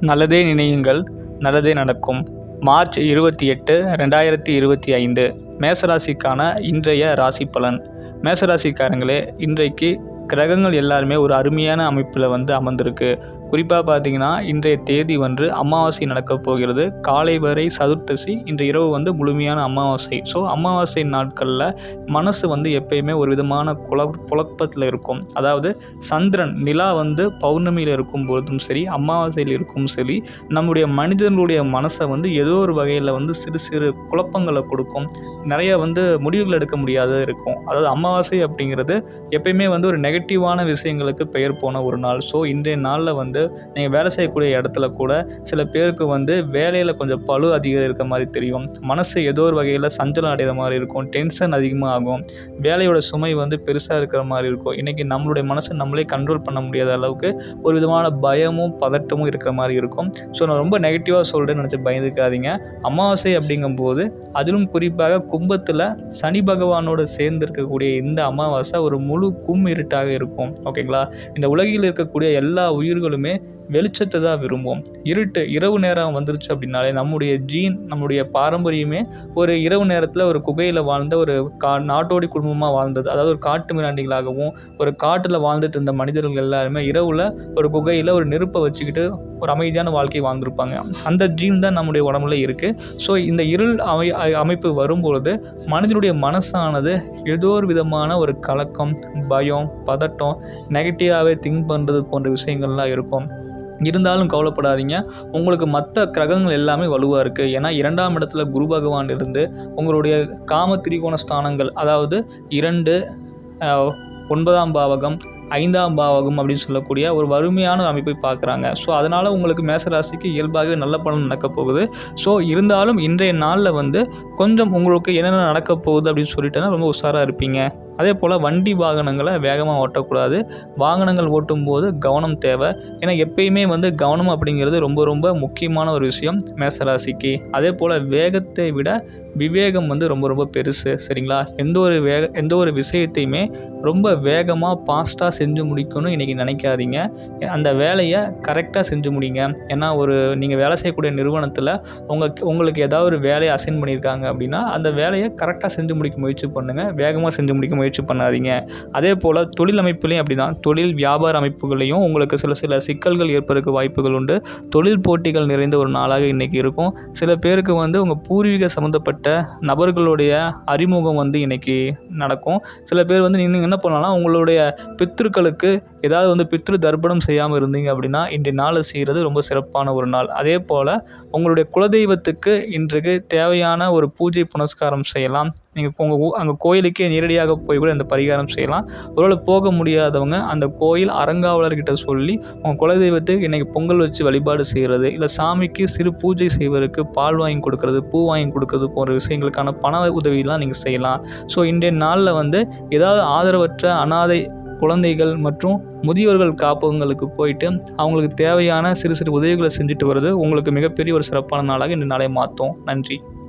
நல்லதே நினையுங்கள், நல்லதே நடக்கும். மார்ச் 28, 2025 மேசராசிக்கான இன்றைய ராசி பலன். மேசராசிக்காரங்களே, இன்றைக்கு கிரகங்கள் எல்லாருமே ஒரு அருமையான அமைப்பில் அமர்ந்திருக்கு. குறிப்பாக பார்த்தீங்கன்னா, இன்றைய தேதி அமாவாசை நடக்கப் போகிறது. காலை வரை சதுர்த்தசி, இன்று இரவு முழுமையான அமாவாசை. ஸோ அமாவாசை நாட்களில் மனசு எப்பயுமே ஒரு விதமான குழப்பத்தில் இருக்கும். அதாவது சந்திரன் நிலா பௌர்ணமியில் இருக்கும் பொழுதும் சரி, அமாவாசையில் இருக்கும் சரி, நம்முடைய மனிதர்களுடைய மனசை ஏதோ ஒரு வகையில் சிறு சிறு குழப்பங்களை கொடுக்கும். நிறைய முடிவுகள் எடுக்க முடியாத இருக்கும். அதாவது அமாவாசை அப்படிங்கிறது எப்பயுமே ஒரு நெகட்டிவான விஷயங்களுக்கு பெயர் போன ஒரு நாள். ஸோ இன்றைய நாளில் நீங்கள் வேலை செய்யக்கூடிய இடத்துல கூட சில பேருக்கு வேலையில் கொஞ்சம் பளு அதிகம் இருக்க மாதிரி தெரியும். மனசு ஏதோ ஒரு வகையில் சஞ்சலம் அடைகிற மாதிரி இருக்கும். டென்ஷன் அதிகமாக ஆகும். வேலையோட சுமை பெருசாக இருக்கிற மாதிரி இருக்கும். இன்றைக்கி நம்மளுடைய மனசை நம்மளே கண்ட்ரோல் பண்ண முடியாத அளவுக்கு ஒரு விதமான பயமும் பதட்டமும் இருக்கிற மாதிரி இருக்கும். ஸோ நான் ரொம்ப நெகட்டிவாக சொல்கிறேன்னு நினச்சி பயந்துக்காதீங்க. அமாவாசை அப்படிங்கும்போது அதிலும் குறிப்பாக கும்பத்தில் சனி பகவானோடு சேர்ந்து இருக்கக்கூடிய இந்த அமாவாசை ஒரு முழு இருட்டாக இருக்கும். ஓகேங்களா? இந்த உலகில் இருக்கக்கூடிய எல்லா உயிர்களுமே வெளிச்சத்தை தான் விரும்பும். இரவு நேரம் வந்துருச்சு அப்படின்னாலே நம்முடைய பாரம்பரியமே ஒரு இரவு நேரத்தில் ஒரு குகையில் வாழ்ந்த ஒரு நாட்டோடி குடும்பமாக வாழ்ந்தது. அதாவது ஒரு காட்டு மிராண்டிகளாகவும் ஒரு காட்டில் வாழ்ந்துட்டு இருந்த மனிதர்கள் எல்லாருமே இரவில் ஒரு குகையில் ஒரு நெருப்பை வச்சுக்கிட்டு ஒரு அமைதியான வாழ்க்கையை வாழ்ந்திருப்பாங்க. அந்த ஜீன் தான் நம்முடைய உடம்புல இருக்குது. ஸோ இந்த இருள் அமைப்பு வரும்பொழுது மனிதனுடைய மனசானது ஏதோ ஒரு விதமான ஒரு கலக்கம், பயம், பதட்டம், நெகட்டிவாகவே திங்க் பண்ணுறது போன்ற விஷயங்கள்லாம் இருக்கும். இருந்தாலும் கவலைப்படாதீங்க. உங்களுக்கு மற்ற கிரகங்கள் எல்லாமே வலுவாக இருக்குது. ஏன்னா 2ஆம் இடத்துல குரு பகவான் இருந்து உங்களுடைய காம திரிகோண ஸ்தானங்கள், அதாவது 2, 9ஆம் பாவகம், 5ஆம் பாவகம் அப்படின்னு சொல்லக்கூடிய ஒரு வறுமையான அமைப்பை பார்க்குறாங்க. ஸோ அதனால் உங்களுக்கு மேசராசிக்கு இயல்பாகவே நல்ல பலன் நடக்கப் போகுது. ஸோ இருந்தாலும் இன்றைய நாளில் கொஞ்சம் உங்களுக்கு என்னென்ன நடக்கப் போகுது அப்படின்னு சொல்லிட்டேன்னா ரொம்ப உஷாராக இருப்பீங்க. அதே போல் வண்டி வாகனங்களை வேகமாக ஓட்டக்கூடாது. வாகனங்கள் ஓட்டும்போது கவனம் தேவை. ஏன்னா எப்பயுமே கவனம் அப்படிங்கிறது ரொம்ப ரொம்ப முக்கியமான ஒரு விஷயம் மேசராசிக்கு. அதே போல் வேகத்தை விட விவேகம் ரொம்ப ரொம்ப பெருசு. சரிங்களா? எந்த ஒரு விஷயத்தையுமே ரொம்ப வேகமாக ஃபாஸ்ட்டாக செஞ்சு முடிக்கணும்னு இன்றைக்கி நினைக்காதீங்க. அந்த வேலையை கரெக்டாக செஞ்சு முடிங்க. ஏன்னா நீங்கள் வேலை செய்யக்கூடிய நிறுவனத்தில் உங்களுக்கு ஏதாவது ஒரு வேலையை அசைன் பண்ணியிருக்காங்க அப்படின்னா அந்த வேலையை கரெக்டாக செஞ்சு முடிக்க முயற்சி பண்ணுங்கள். வேகமாக செஞ்சு முடிக்க முயற்சி பண்ணாதீங்க. அதே போல் தொழில் அமைப்புலையும் அப்படி தான். தொழில் வியாபார அமைப்புகளையும் உங்களுக்கு சில சிக்கல்கள் ஏற்படுறதுக்கு வாய்ப்புகள் உண்டு. தொழில் போட்டிகள் நிறைந்த ஒரு நாளாக இன்றைக்கி இருக்கும். சில பேருக்கு உங்கள் பூர்வீக சம்மந்தப்பட்ட நபர்களுடைய அறிமுகம் இன்றைக்கி நடக்கும். சில பேர் நீங்கள் என்ன பண்ணலாம், உங்களுடைய பித்ருக்களுக்கு ஏதாவது பித்ரு தர்ப்பணம் செய்யாமல் இருந்தீங்க அப்படின்னா இன்றைய நாளை செய்கிறது ரொம்ப சிறப்பான ஒரு நாள். அதே போல் உங்களுடைய குலதெய்வத்துக்கு இன்றைக்கு தேவையான ஒரு பூஜை புனஸ்காரம் செய்யலாம். நீங்கள் அங்கே கோயிலுக்கே நேரடியாக போய் கூட அந்த பரிகாரம் செய்யலாம். ஒருவேளை போக முடியாதவங்க அந்த கோயில் அறங்காவலர்கிட்ட சொல்லி உங்கள் குலதெய்வத்துக்கு இன்றைக்கி பொங்கல் வச்சு வழிபாடு செய்கிறது, இல்லை சாமிக்கு சிறு பூஜை செய்வதற்கு பால் வாங்கி கொடுக்கறது, பூ வாங்கி கொடுக்கறது போன்ற விஷயங்களுக்கான பண உதவியெலாம் நீங்கள் செய்யலாம். ஸோ இன்றைய நாளில் ஏதாவது ஆதரவற்ற அனாதை குழந்தைகள் மற்றும் முதியோர்கள் காப்பகங்களுக்கு போயிட்டு அவங்களுக்கு தேவையான சிறு சிறு உதவிகளை செஞ்சுட்டு வர்றது உங்களுக்கு மிகப்பெரிய ஒரு சிறப்பான நாளாக இந்த நாளை மாற்றும். நன்றி.